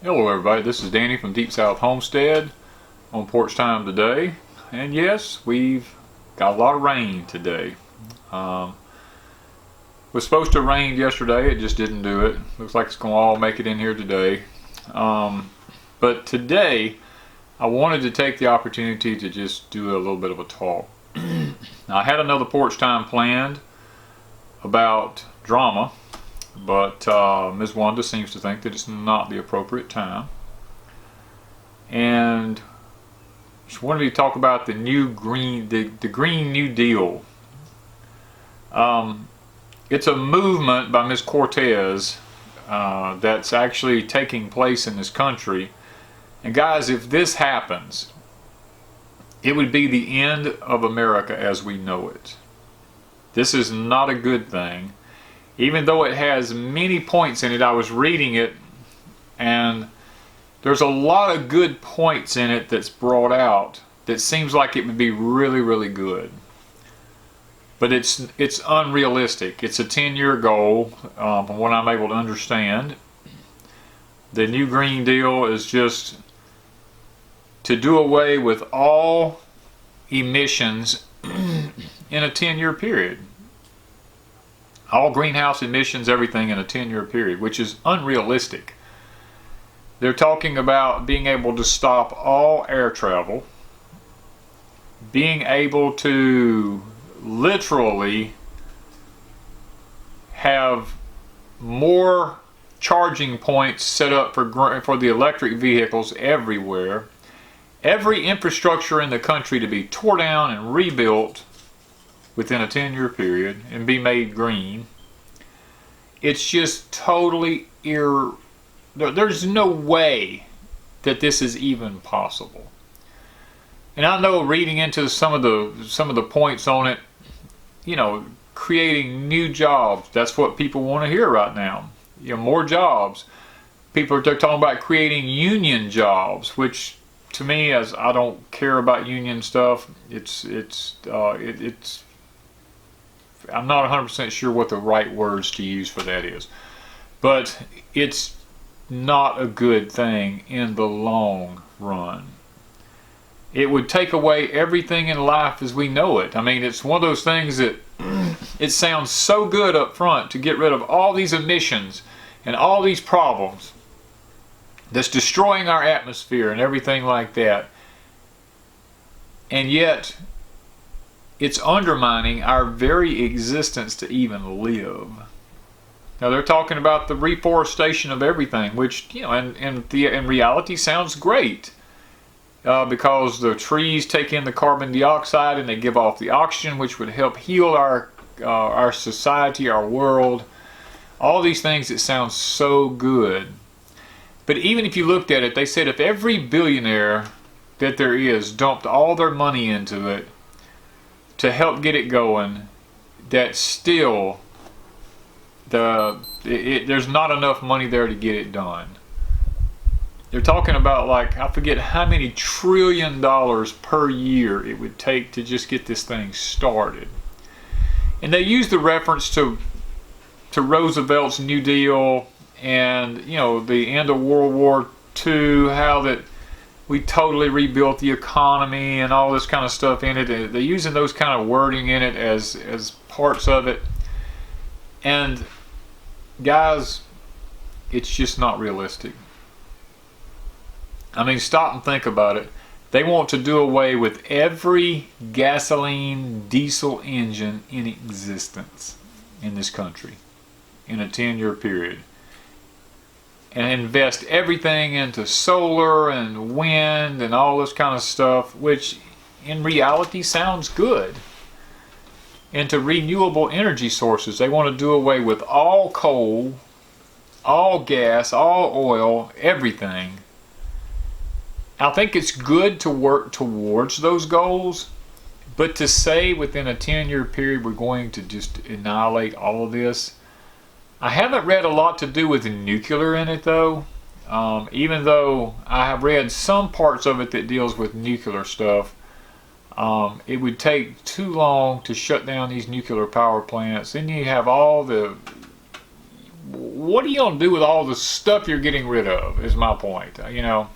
Hello everybody, this is Danny from Deep South Homestead on porch time today. And yes, we've got a lot of rain today. It was supposed to rain yesterday, it just didn't do it. Looks like it's going to all make it in here today. But today, I wanted to take the opportunity to just do a little bit of a talk. Now, I had another porch time planned about drama, but Ms. Wanda seems to think that it's not the appropriate time. And she wanted me to talk about the Green New Deal. It's a movement by Ms. Cortez that's actually taking place in this country. And guys, if this happens, it would be the end of America as we know it. This is not a good thing. Even though it has many points in it, I was reading it, and there's a lot of good points in it that's brought out that seems like it would be really, really good. But it's unrealistic. It's a 10-year goal, from what I'm able to understand. The new Green Deal is just to do away with all emissions in a 10-year period. All greenhouse emissions, everything in a 10-year period, which is unrealistic. They're talking about being able to stop all air travel, being able to literally have more charging points set up for the electric vehicles everywhere. Every infrastructure in the country to be tore down and rebuilt within a 10-year period and be made green. It's just totally there's no way that this is even possible. And I know, reading into some of the points on it, you know, creating new jobs, that's what people want to hear right now. You know, more jobs. They're talking about creating union jobs, which to me, as I don't care about union stuff, I'm not 100% sure what the right words to use for that is. But it's not a good thing in the long run. It would take away everything in life as we know it. I mean, it's one of those things that it sounds so good up front to get rid of all these emissions and all these problems that's destroying our atmosphere and everything like that. And yet, it's undermining our very existence to even live. Now, they're talking about the reforestation of everything, which, you know, in reality sounds great, because the trees take in the carbon dioxide and they give off the oxygen, which would help heal our society, our world. All these things that sound so good. But even if you looked at it, they said if every billionaire that there is dumped all their money into it to help get it going, that still there's not enough money there to get it done. They're talking about, like, I forget how many $1 trillion per year it would take to just get this thing started. And they use the reference to Roosevelt's New Deal and, you know, the end of World War II, how that we totally rebuilt the economy and all this kind of stuff in it. They're using those kind of wording in it as parts of it. And guys, it's just not realistic. I mean, stop and think about it. They want to do away with every gasoline, diesel engine in existence in this country in a 10-year period, and invest everything into solar and wind and all this kind of stuff, which in reality sounds good. Into renewable energy sources. They want to do away with all coal, all gas, all oil, everything. I think it's good to work towards those goals, but to say within a 10-year period we're going to just annihilate all of this. I haven't read a lot to do with nuclear in it, though. Even though I have read some parts of it that deals with nuclear stuff. It would take too long to shut down these nuclear power plants. Then you have all the what are you going to do with all the stuff you're getting rid of, is my point. You know,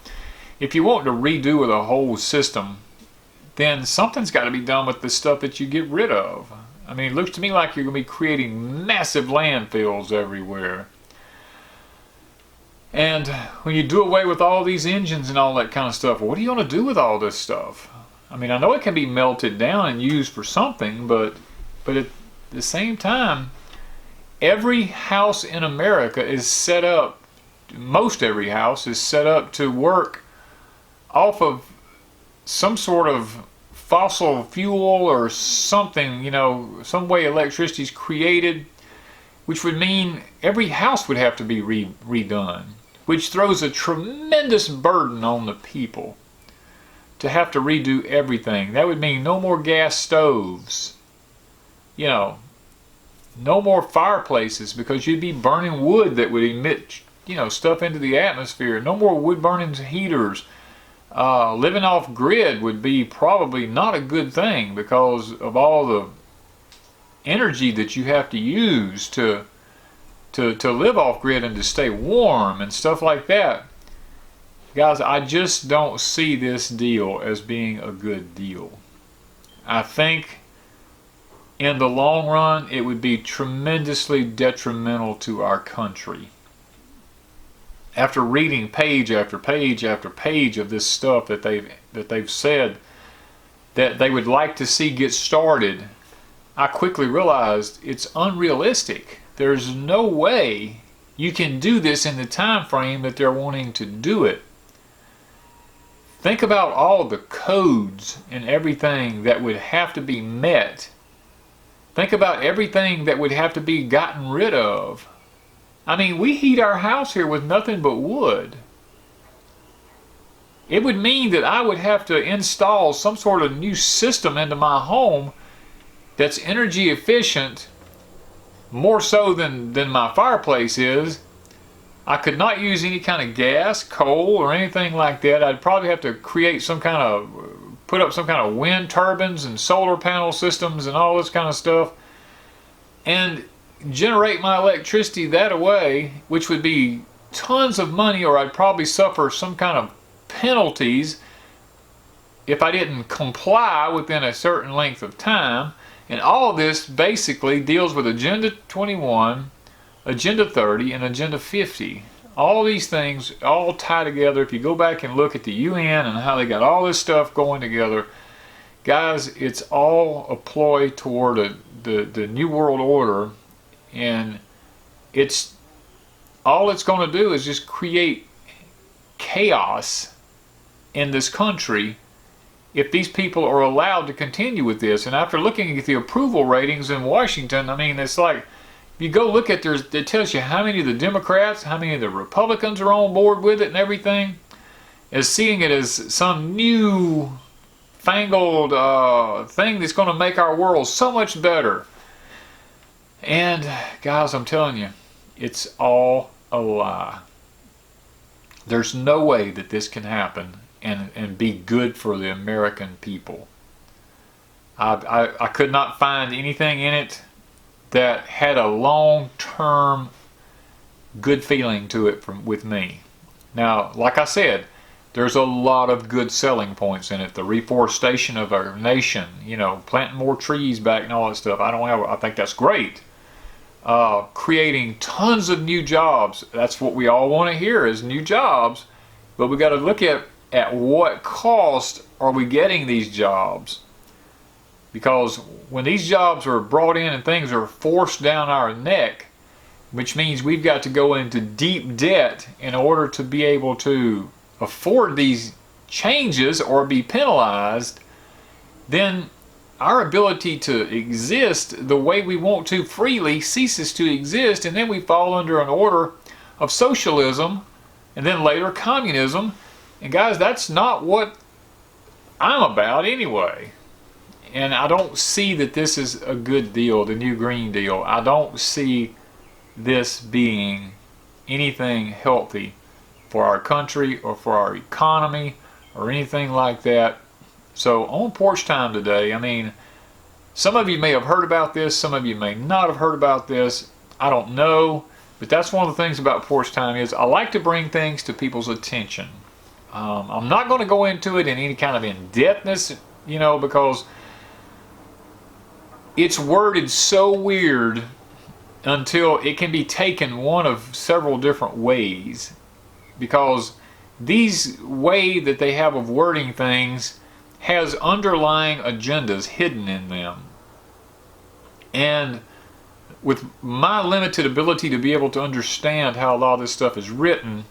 if you want to redo with a whole system, then something's got to be done with the stuff that you get rid of. I mean, it looks to me like you're going to be creating massive landfills everywhere. And when you do away with all these engines and all that kind of stuff, what are you going to do with all this stuff? I mean, I know it can be melted down and used for something, but at the same time, every house in America is set up, most every house is set up to work off of some sort of fossil fuel or something, you know, some way electricity is created, which would mean every house would have to be redone, which throws a tremendous burden on the people to have to redo everything. That would mean no more gas stoves, you know, no more fireplaces, because you'd be burning wood that would emit, you know, stuff into the atmosphere. No more wood burning heaters. Living off grid would be probably not a good thing because of all the energy that you have to use to live off grid and to stay warm and stuff like that. Guys, I just don't see this deal as being a good deal. I think in the long run it would be tremendously detrimental to our country. After reading page after page after page of this stuff that they've said that they would like to see get started, I quickly realized it's unrealistic. There's no way you can do this in the time frame that they're wanting to do it. Think about all the codes and everything that would have to be met. Think about everything that would have to be gotten rid of. I mean, we heat our house here with nothing but wood. It would mean that I would have to install some sort of new system into my home that's energy efficient, more so than my fireplace is. I could not use any kind of gas, coal, or anything like that. I'd probably have to create some kind of, put up some kind of wind turbines and solar panel systems and all this kind of stuff, and generate my electricity that way, which would be tons of money, or I'd probably suffer some kind of penalties if I didn't comply within a certain length of time. And all this basically deals with Agenda 21, Agenda 30, and Agenda 50. All these things all tie together. If you go back and look at the UN and how they got all this stuff going together, guys, it's all a ploy toward the New World Order. And it's all it's going to do is just create chaos in this country if these people are allowed to continue with this. And after looking at the approval ratings in Washington, I mean, it's like, you go look at it tells you how many of the Democrats, how many of the Republicans are on board with it and everything, as seeing it as some new fangled thing that's going to make our world so much better. And guys, I'm telling you, it's all a lie. There's no way that this can happen and be good for the American people. I could not find anything in it that had a long-term good feeling to it with me. Now, like I said, there's a lot of good selling points in it. The reforestation of our nation, you know, planting more trees back and all that stuff. I think that's great. Creating tons of new jobs. That's what we all want to hear, is new jobs. But we got to look at what cost are we getting these jobs. Because when these jobs are brought in and things are forced down our neck, which means we've got to go into deep debt in order to be able to afford these changes or be penalized, then our ability to exist the way we want to freely ceases to exist, and then we fall under an order of socialism and then later communism. And guys, that's not what I'm about anyway. And I don't see that this is a good deal, the new Green Deal. I don't see this being anything healthy for our country or for our economy or anything like that. So on Porch Time today, I mean, some of you may have heard about this, some of you may not have heard about this. I don't know. But that's one of the things about porch time is I like to bring things to people's attention. I'm not going to go into it in any kind of in-depthness, because it's worded so weird until it can be taken one of several different ways, because these way that they have of wording things has underlying agendas hidden in them. And with my limited ability to be able to understand how a lot of this stuff is written,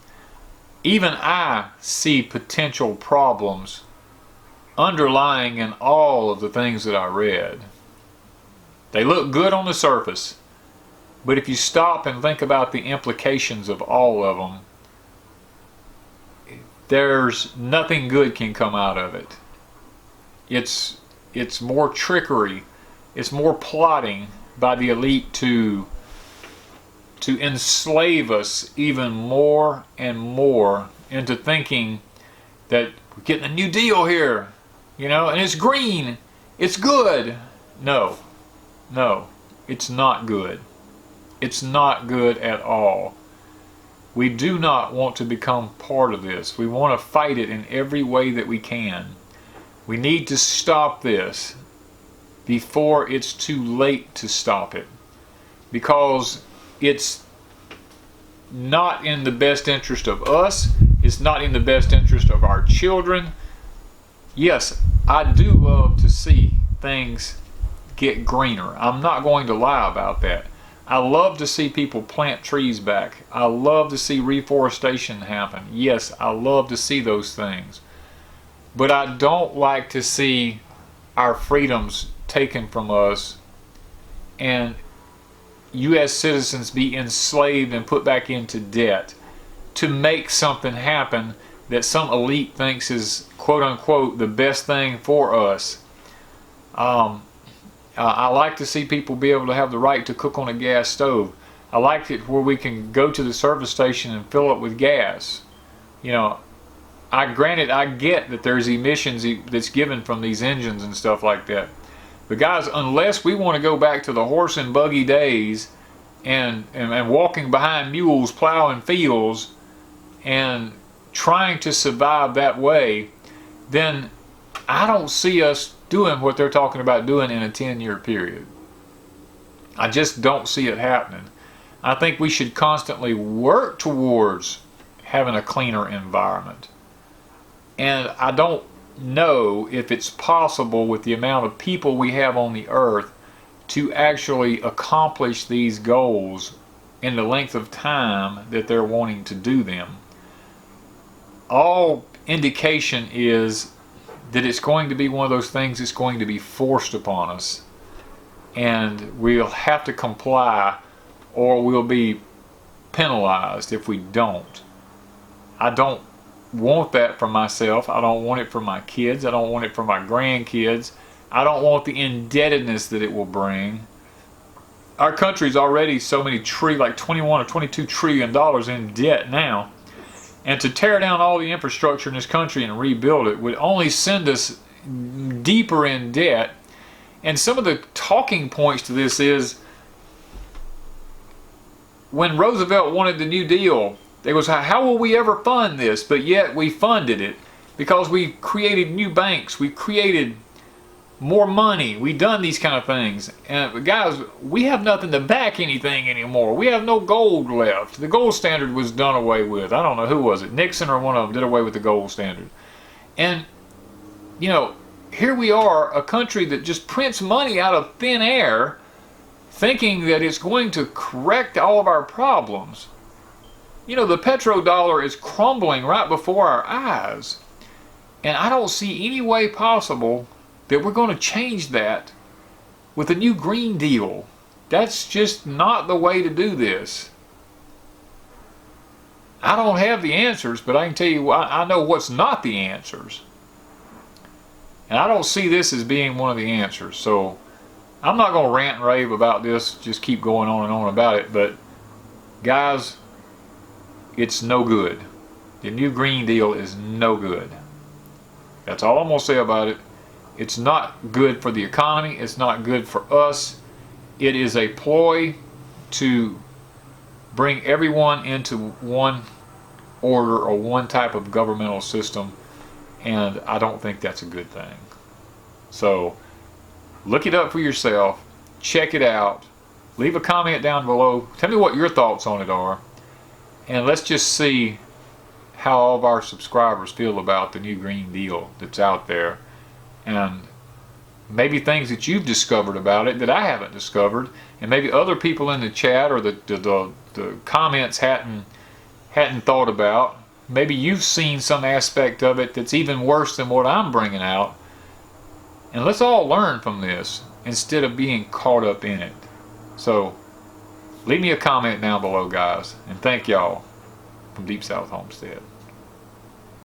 even I see potential problems underlying in all of the things that I read. They look good on the surface, but if you stop and think about the implications of all of them, there's nothing good can come out of it. It's more trickery, it's more plotting by the elite to enslave us even more and more into thinking that we're getting a new deal here, and it's green, it's good. No, it's not good. It's not good at all. We do not want to become part of this. We want to fight it in every way that we can. We need to stop this before it's too late to stop it, because it's not in the best interest of us. It's not in the best interest of our children. Yes, I do love to see things get greener. I'm not going to lie about that. I love to see people plant trees back. I love to see reforestation happen. Yes, I love to see those things. But I don't like to see our freedoms taken from us and U.S. citizens be enslaved and put back into debt to make something happen that some elite thinks is quote unquote the best thing for us. I like to see people be able to have the right to cook on a gas stove. I like it where we can go to the service station and fill up with gas. I get that there's emissions that's given from these engines and stuff like that. But guys, unless we want to go back to the horse and buggy days and walking behind mules, plowing fields, and trying to survive that way, then I don't see us doing what they're talking about doing in a 10-year period. I just don't see it happening. I think we should constantly work towards having a cleaner environment. And I don't know if it's possible with the amount of people we have on the earth to actually accomplish these goals in the length of time that they're wanting to do them. All indication is that it's going to be one of those things that's going to be forced upon us, and we'll have to comply or we'll be penalized if we don't. I don't want that for myself. I don't want it for my kids. I don't want it for my grandkids. I don't want the indebtedness that it will bring. Our country's already so many like 21 or 22 trillion dollars in debt now. And to tear down all the infrastructure in this country and rebuild it would only send us deeper in debt. And some of the talking points to this is when Roosevelt wanted the New Deal, it was, how will we ever fund this? But yet we funded it because we created new banks, we created more money, we done these kind of things. And guys, we have nothing to back anything anymore. We have no gold left. The gold standard was done away with. I don't know who was it, Nixon or one of them did away with the gold standard. And here we are, a country that just prints money out of thin air, thinking that it's going to correct all of our problems. The petrodollar is crumbling right before our eyes. And I don't see any way possible that we're going to change that with a new Green Deal. That's just not the way to do this. I don't have the answers, but I can tell you I know what's not the answers. And I don't see this as being one of the answers. So I'm not going to rant and rave about this, just keep going on and on about it. But guys, it's no good. The new Green Deal is no good. That's all I'm going to say about it. It's not good for the economy. It's not good for us. It is a ploy to bring everyone into one order or one type of governmental system, and I don't think that's a good thing. So look it up for yourself, check it out, leave a comment down below, tell me what your thoughts on it are, and let's just see how all of our subscribers feel about the new Green Deal that's out there, and maybe things that you've discovered about it that I haven't discovered, and maybe other people in the chat or the comments hadn't thought about. Maybe you've seen some aspect of it that's even worse than what I'm bringing out, and let's all learn from this instead of being caught up in it. So leave me a comment down below, guys, and thank y'all from Deep South Homestead.